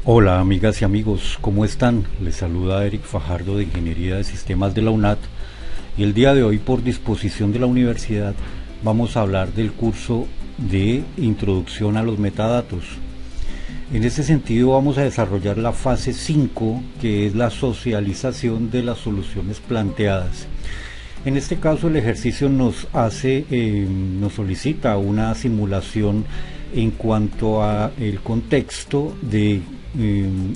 Hola amigas y amigos, ¿cómo están? Les saluda Eric Fajardo de Ingeniería de Sistemas de la UNAT y el día de hoy, por disposición de la universidad, vamos a hablar del curso de Introducción a los Metadatos. En ese sentido vamos a desarrollar la fase 5, que es la socialización de las soluciones planteadas. En este caso el ejercicio nos solicita una simulación en cuanto a el contexto de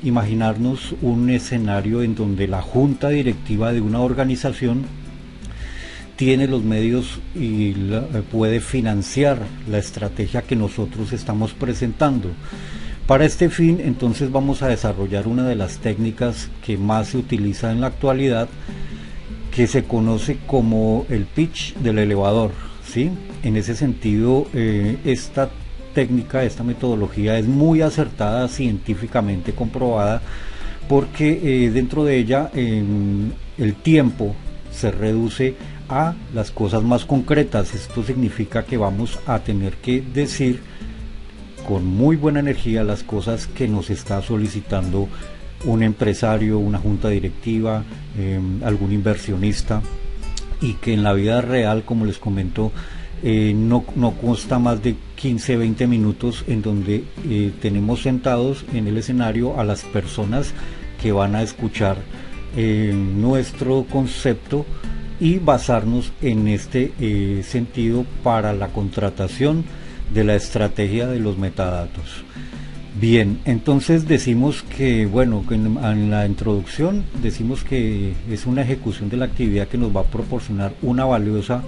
imaginarnos un escenario en donde la junta directiva de una organización tiene los medios y puede financiar la estrategia que nosotros estamos presentando. Para este fin, entonces, vamos a desarrollar una de las técnicas que más se utiliza en la actualidad, que se conoce como el pitch del elevador, ¿sí? En ese sentido, esta técnica, esta metodología es muy acertada, científicamente comprobada, porque dentro de ella el tiempo se reduce a las cosas más concretas. Esto significa que vamos a tener que decir con muy buena energía las cosas que nos está solicitando un empresario, una junta directiva, algún inversionista, y que en la vida real, como les comento, no consta más de 15-20 minutos, en donde tenemos sentados en el escenario a las personas que van a escuchar nuestro concepto y basarnos en este sentido para la contratación de la estrategia de los metadatos. Bien, entonces decimos que, bueno, que en la introducción decimos que es una ejecución de la actividad que nos va a proporcionar una valiosa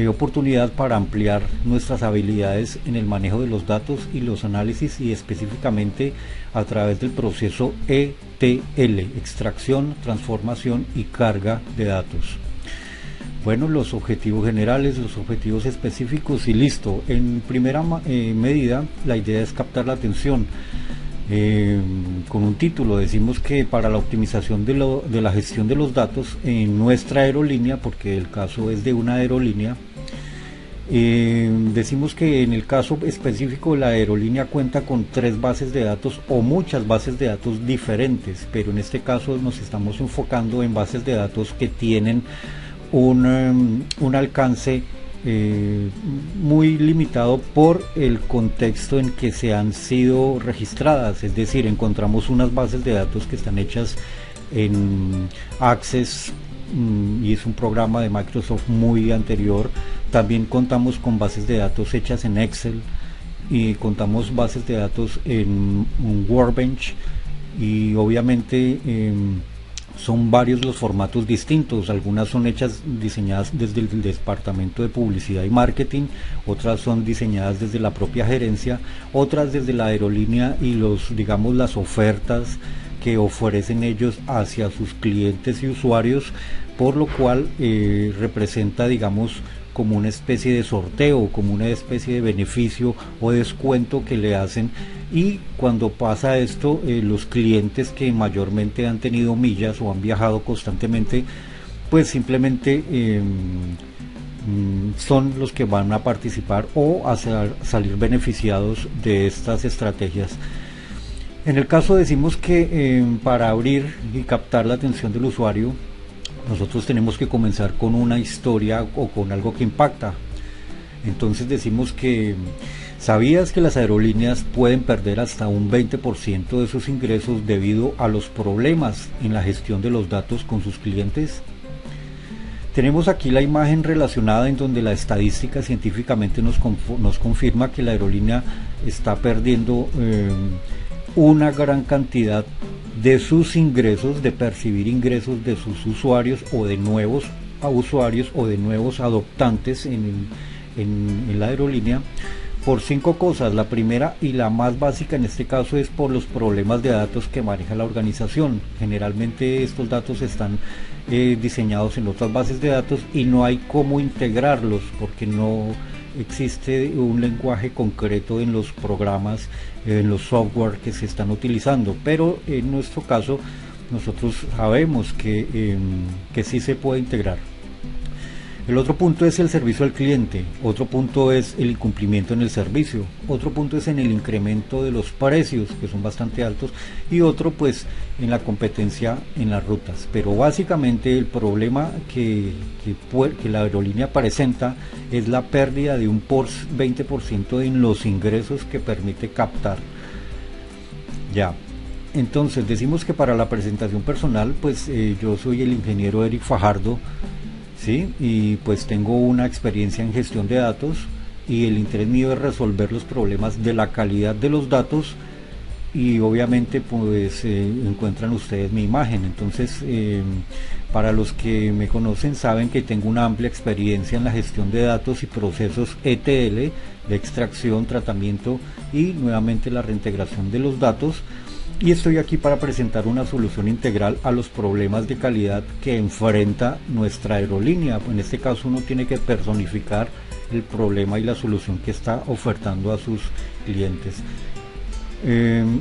oportunidad para ampliar nuestras habilidades en el manejo de los datos y los análisis, y específicamente a través del proceso ETL, extracción, transformación y carga de datos. Bueno, los objetivos generales, los objetivos específicos y listo. En primera medida, la idea es captar la atención. Con un título decimos que para la optimización de la gestión de los datos en nuestra aerolínea, porque el caso es de una aerolínea, decimos que en el caso específico la aerolínea cuenta con 3 bases de datos o muchas bases de datos diferentes, pero en este caso nos estamos enfocando en bases de datos que tienen un alcance muy limitado por el contexto en que se han sido registradas. Es decir, encontramos unas bases de datos que están hechas en Access, y es un programa de Microsoft muy anterior. También contamos con bases de datos hechas en Excel, y contamos bases de datos en Workbench, y obviamente son varios los formatos distintos. Algunas son diseñadas desde el departamento de publicidad y marketing, otras son diseñadas desde la propia gerencia, otras desde la aerolínea y las ofertas que ofrecen ellos hacia sus clientes y usuarios, por lo cual representa, como una especie de sorteo, como una especie de beneficio o descuento que le hacen. Y cuando pasa esto, los clientes que mayormente han tenido millas o han viajado constantemente, pues simplemente son los que van a participar o a salir beneficiados de estas estrategias. En el caso decimos que para abrir y captar la atención del usuario, nosotros tenemos que comenzar con una historia o con algo que impacta. Entonces decimos que ¿sabías que las aerolíneas pueden perder hasta un 20% de sus ingresos debido a los problemas en la gestión de los datos con sus clientes? Tenemos aquí la imagen relacionada, en donde la estadística científicamente nos confirma que la aerolínea está perdiendo una gran cantidad de sus ingresos, de percibir ingresos de sus usuarios o de nuevos usuarios o de nuevos adoptantes en la aerolínea, por 5 cosas. La primera y la más básica en este caso es por los problemas de datos que maneja la organización. Generalmente estos datos están diseñados en otras bases de datos y no hay cómo integrarlos, porque no existe un lenguaje concreto en los programas, en los software que se están utilizando. Pero en nuestro caso nosotros sabemos que sí se puede integrar. El otro punto es el servicio al cliente, otro punto es el incumplimiento en el servicio, otro punto es en el incremento de los precios, que son bastante altos, y otro pues en la competencia en las rutas. Pero básicamente el problema que la aerolínea presenta es la pérdida de un 20% en los ingresos que permite captar. Ya. Entonces decimos que para la presentación personal, pues yo soy el ingeniero Eric Fajardo, ¿sí? Y pues tengo una experiencia en gestión de datos y el interés mío es resolver los problemas de la calidad de los datos y obviamente pues encuentran ustedes mi imagen. Entonces para los que me conocen saben que tengo una amplia experiencia en la gestión de datos y procesos ETL de extracción, tratamiento y nuevamente la reintegración de los datos. Y estoy aquí para presentar una solución integral a los problemas de calidad que enfrenta nuestra aerolínea. En este caso uno tiene que personificar el problema y la solución que está ofertando a sus clientes.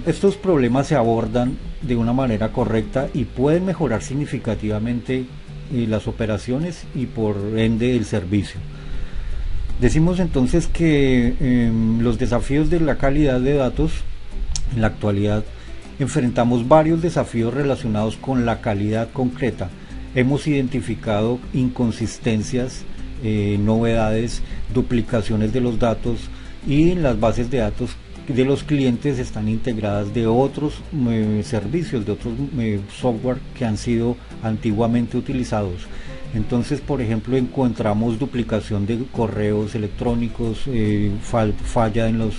Estos problemas se abordan de una manera correcta y pueden mejorar significativamente las operaciones y por ende el servicio. Decimos entonces que los desafíos de la calidad de datos en la actualidad enfrentamos varios desafíos relacionados con la calidad concreta. Hemos identificado inconsistencias, novedades, duplicaciones de los datos y en las bases de datos de los clientes están integradas de otros servicios, de otros software que han sido antiguamente utilizados. Entonces, por ejemplo, encontramos duplicación de correos electrónicos, falla en los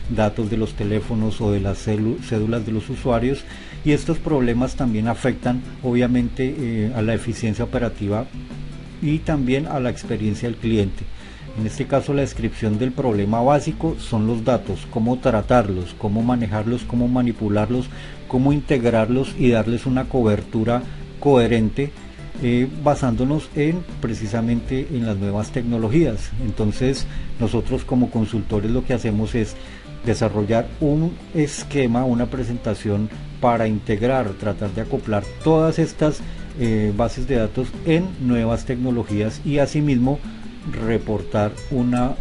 datos de los teléfonos o de las cédulas de los usuarios, y estos problemas también afectan obviamente a la eficiencia operativa y también a la experiencia del cliente. En este caso, la descripción del problema básico son los datos, cómo tratarlos, cómo manejarlos, cómo manipularlos, cómo integrarlos y darles una cobertura coherente, basándonos precisamente en las nuevas tecnologías. Entonces nosotros como consultores lo que hacemos es desarrollar un esquema, una presentación para integrar, tratar de acoplar todas estas bases de datos en nuevas tecnologías y asimismo reportar una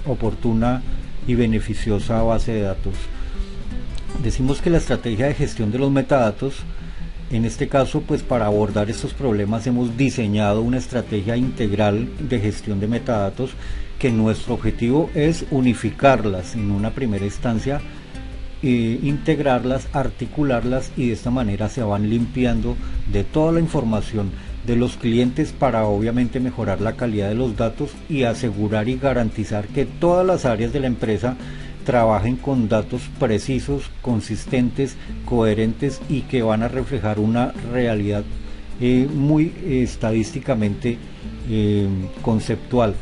oportuna y beneficiosa base de datos. Decimos que la estrategia de gestión de los metadatos, en este caso, pues para abordar estos problemas hemos diseñado una estrategia integral de gestión de metadatos que nuestro objetivo es unificarlas en una primera instancia, integrarlas, articularlas y de esta manera se van limpiando de toda la información de los clientes para obviamente mejorar la calidad de los datos y asegurar y garantizar que todas las áreas de la empresa trabajen con datos precisos, consistentes, coherentes y que van a reflejar una realidad muy estadísticamente conceptual.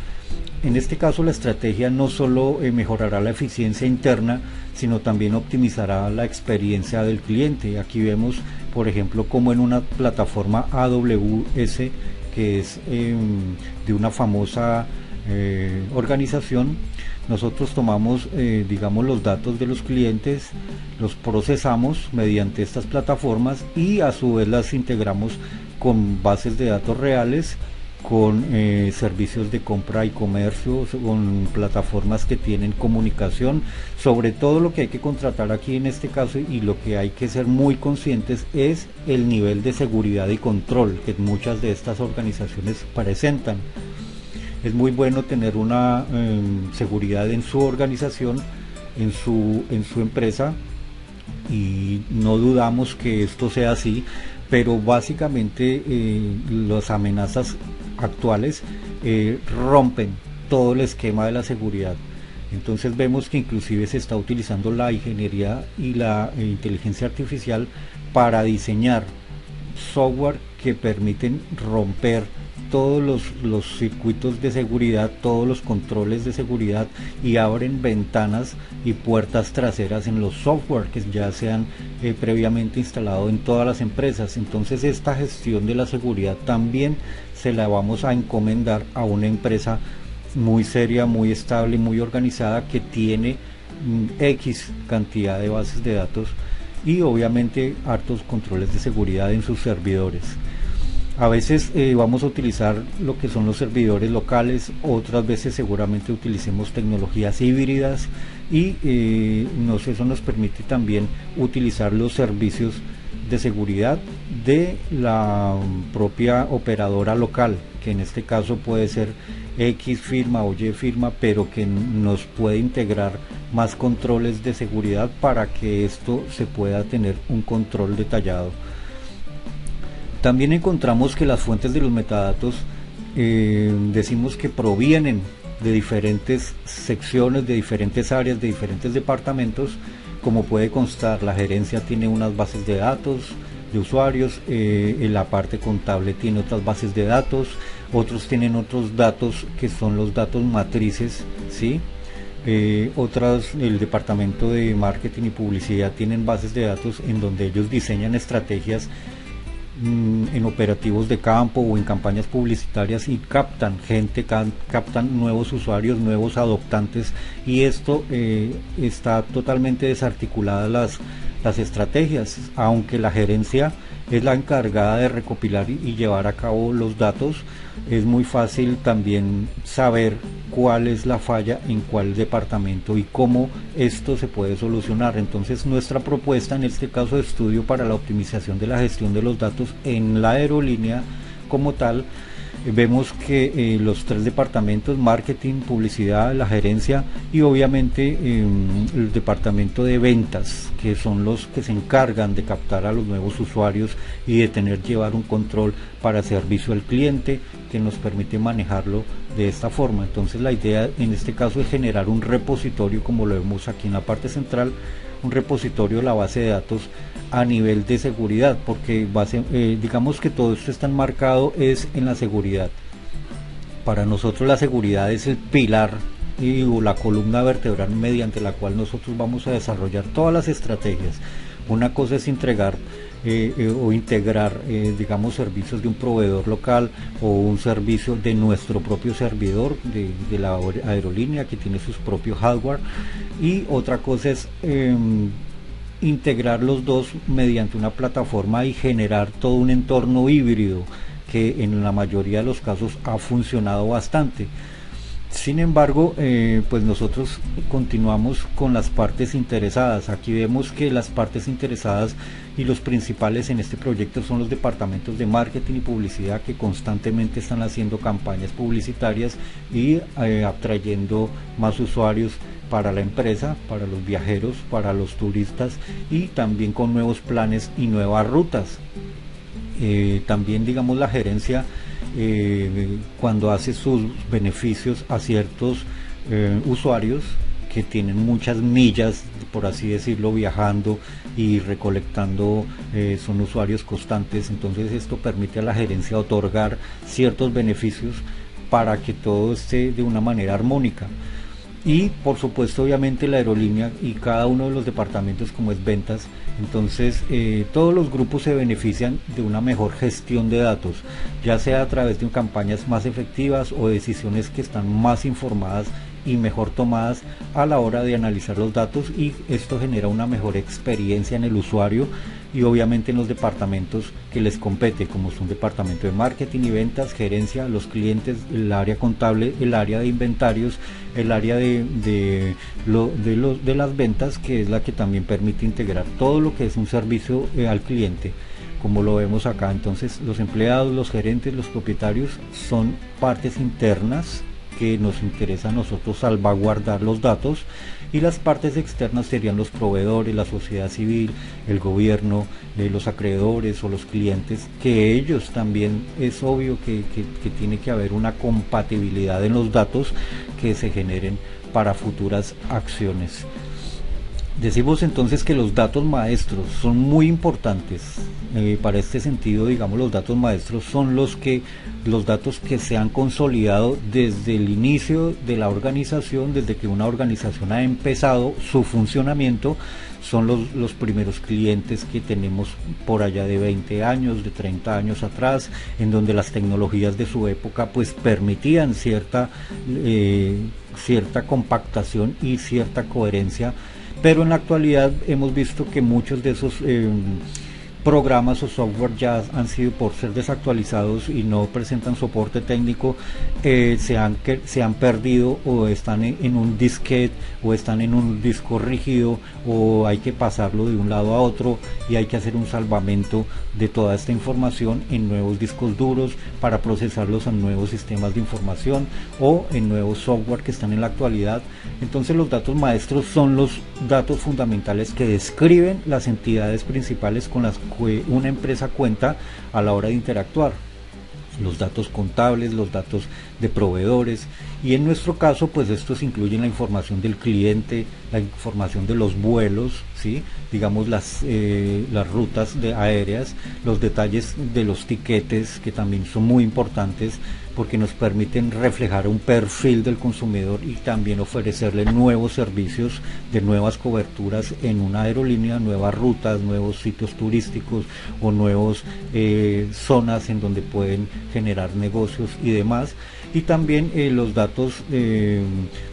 En este caso la estrategia no solo mejorará la eficiencia interna, sino también optimizará la experiencia del cliente. Aquí vemos, por ejemplo, como en una plataforma AWS, que es de una famosa organización, nosotros tomamos digamos los datos de los clientes, los procesamos mediante estas plataformas y a su vez las integramos con bases de datos reales, con servicios de compra y comercio, con plataformas que tienen comunicación. Sobre todo lo que hay que contratar aquí en este caso y lo que hay que ser muy conscientes es el nivel de seguridad y control que muchas de estas organizaciones presentan. Es muy bueno tener una seguridad en su organización, en su empresa, y no dudamos que esto sea así, pero básicamente las amenazas actuales rompen todo el esquema de la seguridad. Entonces vemos que inclusive se está utilizando la ingeniería y la inteligencia artificial para diseñar software que permiten romper todos los circuitos de seguridad, todos los controles de seguridad y abren ventanas y puertas traseras en los software que ya se han previamente instalado en todas las empresas. Entonces esta gestión de la seguridad también se la vamos a encomendar a una empresa muy seria, muy estable, muy organizada, que tiene X cantidad de bases de datos y obviamente hartos controles de seguridad en sus servidores. A veces vamos a utilizar lo que son los servidores locales, otras veces seguramente utilicemos tecnologías híbridas y eso nos permite también utilizar los servicios de seguridad de la propia operadora local, que en este caso puede ser X firma o Y firma, pero que nos puede integrar más controles de seguridad para que esto se pueda tener un control detallado. También encontramos que las fuentes de los metadatos decimos que provienen de diferentes secciones, de diferentes áreas, de diferentes departamentos. Como puede constar, la gerencia tiene unas bases de datos de usuarios, en la parte contable tiene otras bases de datos, otros tienen otros datos que son los datos matrices, ¿sí? El departamento de marketing y publicidad tienen bases de datos en donde ellos diseñan estrategias en operativos de campo o en campañas publicitarias y captan gente, captan nuevos usuarios, nuevos adoptantes, y esto está totalmente desarticulada las estrategias, aunque la gerencia es la encargada de recopilar y llevar a cabo los datos. Es muy fácil también saber cuál es la falla en cuál departamento y cómo esto se puede solucionar. Entonces nuestra propuesta en este caso de estudio para la optimización de la gestión de los datos en la aerolínea como tal, vemos que los tres departamentos, marketing, publicidad, la gerencia y obviamente el departamento de ventas, que son los que se encargan de captar a los nuevos usuarios y de llevar un control para servicio al cliente que nos permite manejarlo de esta forma. Entonces la idea en este caso es generar un repositorio, como lo vemos aquí en la parte central, un repositorio de la base de datos a nivel de seguridad, porque digamos que todo esto está enmarcado es en la seguridad. Para nosotros la seguridad es el pilar o la columna vertebral mediante la cual nosotros vamos a desarrollar todas las estrategias. Una cosa es integrar digamos, servicios de un proveedor local o un servicio de nuestro propio servidor de la aerolínea que tiene sus propios hardware, y otra cosa es integrar los dos mediante una plataforma y generar todo un entorno híbrido que en la mayoría de los casos ha funcionado bastante. Sin embargo, pues nosotros continuamos con las partes interesadas. Aquí vemos que las partes interesadas y los principales en este proyecto son los departamentos de marketing y publicidad, que constantemente están haciendo campañas publicitarias y atrayendo más usuarios para la empresa, para los viajeros, para los turistas, y también con nuevos planes y nuevas rutas. También, digamos, la gerencia cuando hace sus beneficios a ciertos usuarios que tienen muchas millas, por así decirlo, viajando y recolectando, son usuarios constantes. Entonces esto permite a la gerencia otorgar ciertos beneficios para que todo esté de una manera armónica. Y por supuesto, obviamente, la aerolínea y cada uno de los departamentos, como es ventas, entonces todos los grupos se benefician de una mejor gestión de datos, ya sea a través de campañas más efectivas o decisiones que están más informadas y mejor tomadas a la hora de analizar los datos, y esto genera una mejor experiencia en el usuario y obviamente en los departamentos que les compete, como son departamento de marketing y ventas, gerencia, los clientes, el área contable, el área de inventarios, el área de las ventas, que es la que también permite integrar todo lo que es un servicio al cliente, como lo vemos acá. Entonces los empleados, los gerentes, los propietarios son partes internas que nos interesa a nosotros salvaguardar los datos, y las partes externas serían los proveedores, la sociedad civil, el gobierno, los acreedores o los clientes, que ellos también es obvio que tiene que haber una compatibilidad en los datos que se generen para futuras acciones. Decimos entonces que los datos maestros son muy importantes. Para este sentido, digamos, los datos maestros son los datos que se han consolidado desde el inicio de la organización, desde que una organización ha empezado su funcionamiento. Son los primeros clientes que tenemos por allá de 20 años, de 30 años atrás, en donde las tecnologías de su época pues permitían cierta compactación y cierta coherencia. Pero en la actualidad hemos visto que muchos de esos programas o software ya han sido, por ser desactualizados y no presentan soporte técnico, se han perdido o están en un disquete o están en un disco rígido, o hay que pasarlo de un lado a otro y hay que hacer un salvamento de toda esta información en nuevos discos duros para procesarlos en nuevos sistemas de información o en nuevos software que están en la actualidad. Entonces los datos maestros son los datos fundamentales que describen las entidades principales con las que una empresa cuenta a la hora de interactuar. Los datos contables, los datos de proveedores, y en nuestro caso pues estos incluyen la información del cliente, la información de los vuelos, ¿sí? Digamos las rutas aéreas, los detalles de los tiquetes, que también son muy importantes porque nos permiten reflejar un perfil del consumidor y también ofrecerle nuevos servicios de nuevas coberturas en una aerolínea, nuevas rutas, nuevos sitios turísticos o nuevas zonas en donde pueden generar negocios y demás. Y también los datos,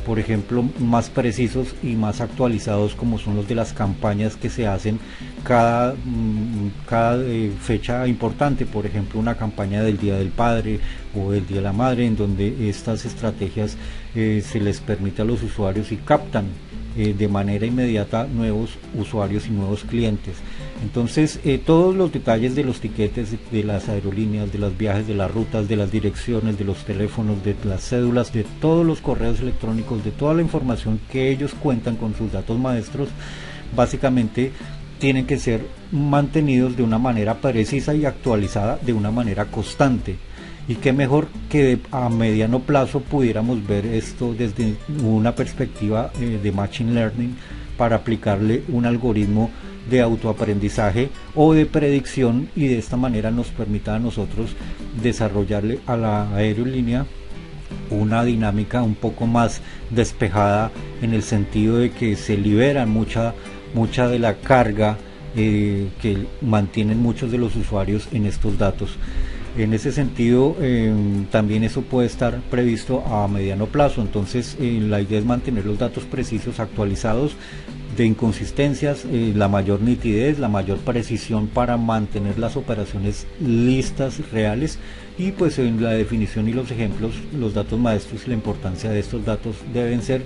por ejemplo, más precisos y más actualizados, como son los de las campañas que se hacen cada fecha importante, por ejemplo una campaña del Día del Padre o del Día de la Madre, en donde estas estrategias se les permite a los usuarios y captan de manera inmediata nuevos usuarios y nuevos clientes. Entonces todos los detalles de los tiquetes de las aerolíneas, de los viajes, de las rutas, de las direcciones, de los teléfonos, de las cédulas, de todos los correos electrónicos, de toda la información que ellos cuentan con sus datos maestros, básicamente tienen que ser mantenidos de una manera precisa y actualizada de una manera constante. Y qué mejor que a mediano plazo pudiéramos ver esto desde una perspectiva de Machine Learning, para aplicarle un algoritmo de autoaprendizaje o de predicción, y de esta manera nos permita a nosotros desarrollarle a la aerolínea una dinámica un poco más despejada, en el sentido de que se libera mucha de la carga que mantienen muchos de los usuarios en estos datos. En ese sentido, también eso puede estar previsto a mediano plazo. Entonces la idea es mantener los datos precisos, actualizados, de inconsistencias, la mayor nitidez, la mayor precisión, para mantener las operaciones listas, reales. Y pues en la definición y los ejemplos, los datos maestros y la importancia de estos datos deben ser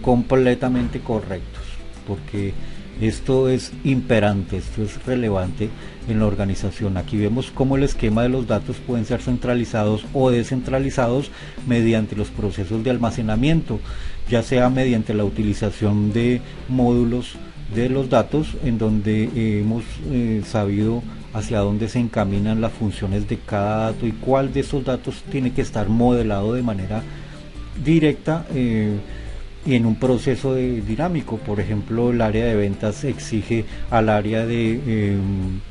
completamente correctos, porque esto es imperante, esto es relevante en la organización. Aquí vemos cómo el esquema de los datos pueden ser centralizados o descentralizados mediante los procesos de almacenamiento, ya sea mediante la utilización de módulos de los datos, en donde hemos sabido hacia dónde se encaminan las funciones de cada dato y cuál de esos datos tiene que estar modelado de manera directa y en un proceso dinámico. Por ejemplo, el área de ventas exige al área de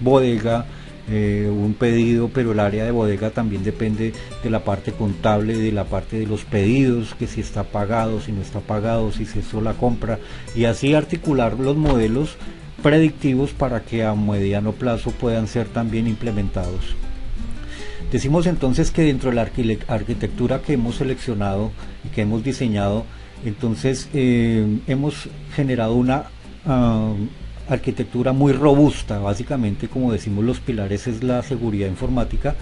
bodega un pedido, pero el área de bodega también depende de la parte contable, de la parte de los pedidos, que si está pagado, si no está pagado, si se hizo la compra, y así articular los modelos predictivos para que a mediano plazo puedan ser también implementados. Decimos entonces que dentro de la arquitectura que hemos seleccionado y que hemos diseñado, entonces hemos generado una arquitectura muy robusta. Básicamente, como decimos, los pilares es la seguridad informática,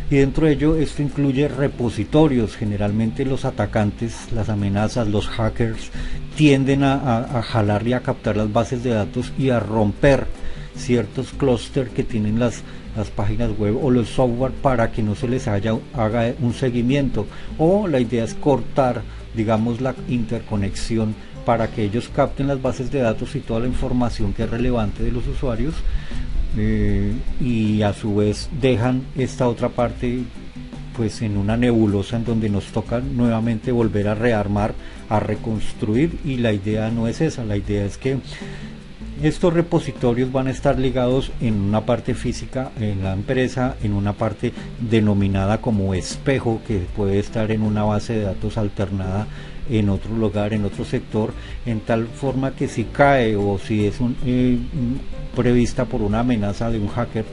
y dentro de ello esto incluye repositorios. Generalmente los atacantes, las amenazas, los hackers tienden a jalar y a captar las bases de datos y a romper ciertos clústeres que tienen las páginas web o los software, para que no se les haga un seguimiento, o la idea es cortar, digamos, la interconexión, para que ellos capten las bases de datos y toda la información que es relevante de los usuarios, y a su vez dejan esta otra parte pues en una nebulosa, en donde nos toca nuevamente volver a rearmar, a reconstruir, y la idea no es esa. La idea es que estos repositorios van a estar ligados en una parte física en la empresa, en una parte denominada como espejo, que puede estar en una base de datos alternada en otro lugar, en otro sector, en tal forma que si cae o si es prevista por una amenaza de un hacker,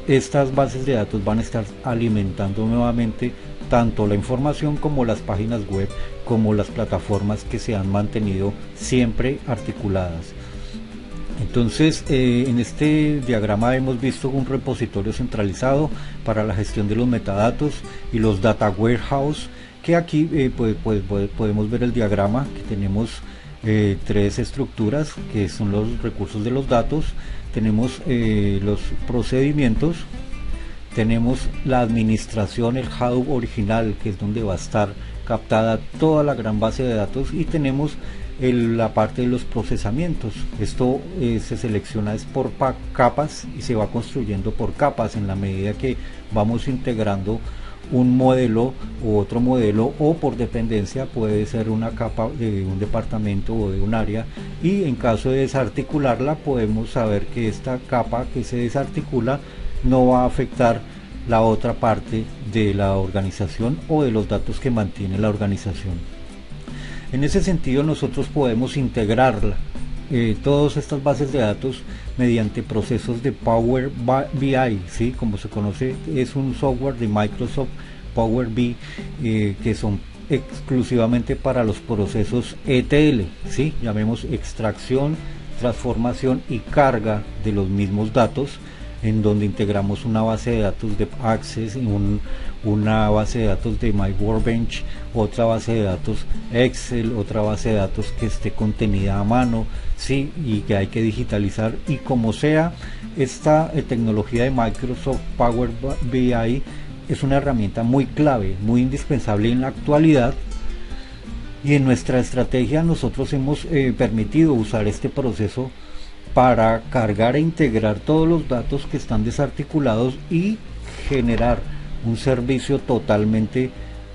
estas bases de datos van a estar alimentando nuevamente tanto la información como las páginas web, como las plataformas que se han mantenido siempre articuladas. Entonces, en este diagrama hemos visto un repositorio centralizado para la gestión de los metadatos y los data warehouse, que aquí podemos ver el diagrama que tenemos tres estructuras que son los recursos de los datos, tenemos los procedimientos, tenemos la administración, el Hadoop original, que es donde va a estar captada toda la gran base de datos, y tenemos la parte de los procesamientos. Esto se selecciona es por capas y se va construyendo por capas en la medida que vamos integrando un modelo u otro modelo, o por dependencia puede ser una capa de un departamento o de un área, y en caso de desarticularla podemos saber que esta capa que se desarticula no va a afectar la otra parte de la organización o de los datos que mantiene la organización. En ese sentido, nosotros podemos integrar todas estas bases de datos mediante procesos de Power BI, ¿sí? Como se conoce, es un software de Microsoft, Power BI, que son exclusivamente para los procesos ETL, ¿sí? Llamemos extracción, transformación y carga de los mismos datos, en donde integramos una base de datos de Access, una base de datos de MyWorkbench, otra base de datos Excel, otra base de datos que esté contenida a mano, sí, y que hay que digitalizar. Y como sea, esta tecnología de Microsoft Power BI es una herramienta muy clave, muy indispensable en la actualidad. Y en nuestra estrategia nosotros hemos permitido usar este proceso para cargar e integrar todos los datos que están desarticulados y generar un servicio totalmente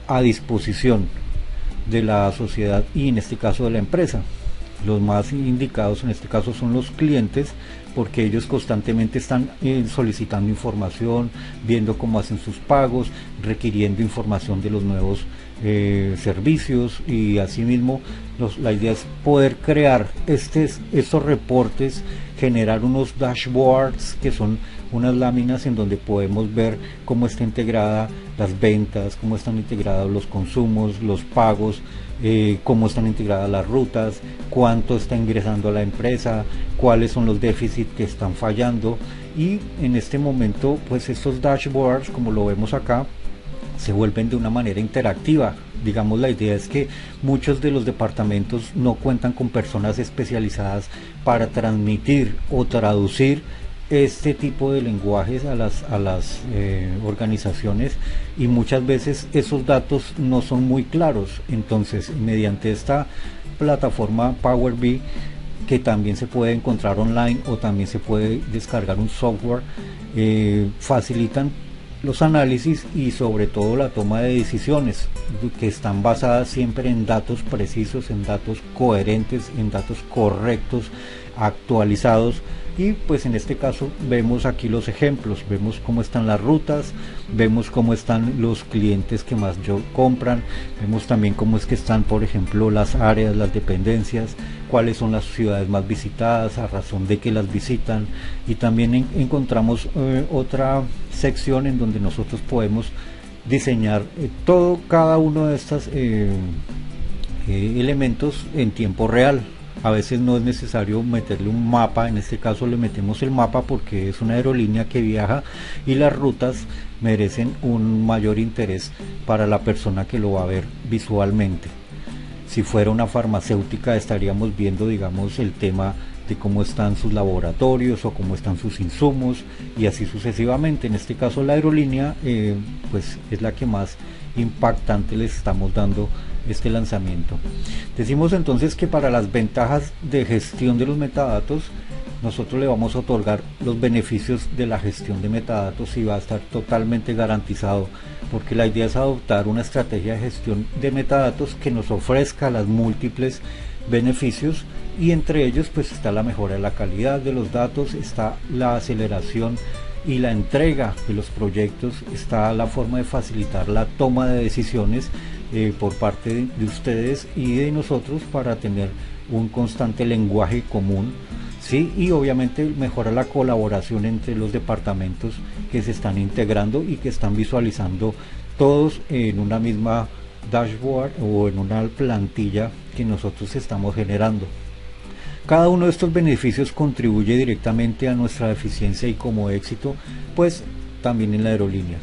a disposición de la sociedad y en este caso de la empresa. Los más indicados en este caso son los clientes, porque ellos constantemente están solicitando información, viendo cómo hacen sus pagos, requiriendo información de los nuevos servicios, y asimismo la idea es poder crear estos reportes, generar unos dashboards que son unas láminas en donde podemos ver cómo está integrada las ventas, cómo están integrados los consumos, los pagos, cómo están integradas las rutas, cuánto está ingresando a la empresa, cuáles son los déficits que están fallando. Y en este momento pues estos dashboards, como lo vemos acá, se vuelven de una manera interactiva. Digamos, la idea es que muchos de los departamentos no cuentan con personas especializadas para transmitir o traducir este tipo de lenguajes a las organizaciones, y muchas veces esos datos no son muy claros. Entonces, mediante esta plataforma Power BI, que también se puede encontrar online o también se puede descargar un software, facilitan los análisis y sobre todo la toma de decisiones, que están basadas siempre en datos precisos, en datos coherentes, en datos correctos, actualizados. Y pues en este caso vemos aquí los ejemplos, vemos cómo están las rutas, vemos cómo están los clientes que más compran, vemos también cómo es que están, por ejemplo, las áreas, las dependencias, cuáles son las ciudades más visitadas, a razón de que las visitan. Y también encontramos otra sección en donde nosotros podemos diseñar cada uno de estos elementos en tiempo real. A veces no es necesario meterle un mapa, en este caso le metemos el mapa porque es una aerolínea que viaja y las rutas merecen un mayor interés para la persona que lo va a ver visualmente. Si fuera una farmacéutica estaríamos viendo, digamos, el tema de cómo están sus laboratorios o cómo están sus insumos, y así sucesivamente. En este caso la aerolínea pues es la que más impactante les estamos dando este lanzamiento. Decimos entonces que para las ventajas de gestión de los metadatos, nosotros le vamos a otorgar los beneficios de la gestión de metadatos, y va a estar totalmente garantizado, porque la idea es adoptar una estrategia de gestión de metadatos que nos ofrezca las múltiples beneficios, y entre ellos pues está la mejora de la calidad de los datos, está la aceleración y la entrega de los proyectos, está la forma de facilitar la toma de decisiones por parte de ustedes y de nosotros, para tener un constante lenguaje común, ¿sí? Y obviamente mejora la colaboración entre los departamentos que se están integrando y que están visualizando todos en una misma dashboard o en una plantilla que nosotros estamos generando. Cada uno de estos beneficios contribuye directamente a nuestra eficiencia y como éxito, pues también en la aerolínea.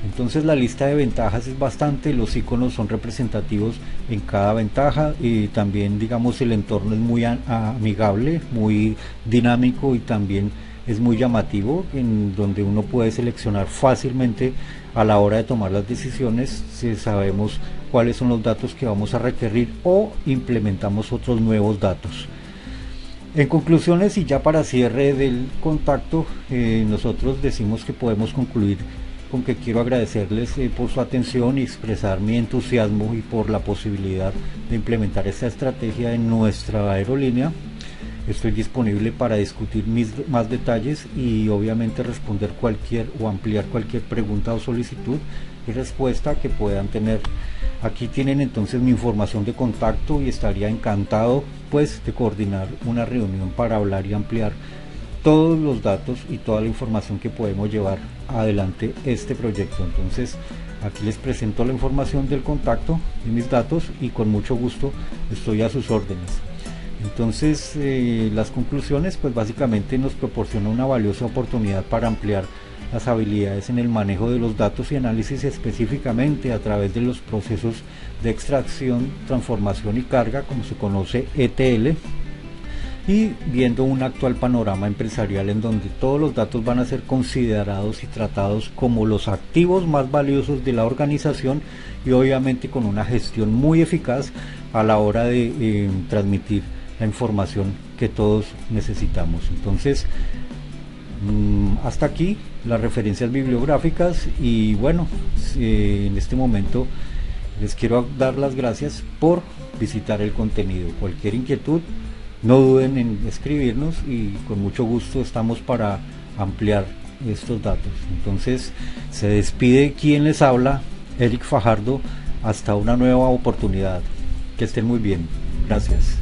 Entonces la lista de ventajas es bastante, los iconos son representativos en cada ventaja y también digamos el entorno es muy amigable, muy dinámico y también es muy llamativo, en donde uno puede seleccionar fácilmente a la hora de tomar las decisiones si sabemos cuáles son los datos que vamos a requerir o implementamos otros nuevos datos. En conclusiones y ya para cierre del contacto, nosotros decimos que podemos concluir con que quiero agradecerles por su atención y expresar mi entusiasmo y por la posibilidad de implementar esta estrategia en nuestra aerolínea. Estoy disponible para discutir más detalles y obviamente responder cualquier o ampliar cualquier pregunta o solicitud y respuesta que puedan tener. Aquí tienen entonces mi información de contacto y estaría encantado pues de coordinar una reunión para hablar y ampliar todos los datos y toda la información que podemos llevar adelante este proyecto. Entonces aquí les presento la información del contacto y mis datos y con mucho gusto estoy a sus órdenes. Entonces las conclusiones pues básicamente nos proporciona una valiosa oportunidad para ampliar las habilidades en el manejo de los datos y análisis específicamente a través de los procesos de extracción, transformación y carga, como se conoce ETL, y viendo un actual panorama empresarial en donde todos los datos van a ser considerados y tratados como los activos más valiosos de la organización y obviamente con una gestión muy eficaz a la hora de transmitir la información que todos necesitamos. Entonces hasta aquí las referencias bibliográficas y bueno, en este momento les quiero dar las gracias por visitar el contenido. Cualquier inquietud no duden en escribirnos y con mucho gusto estamos para ampliar estos datos. Entonces se despide quien les habla, Eric Fajardo, hasta una nueva oportunidad. Que estén muy bien. Gracias.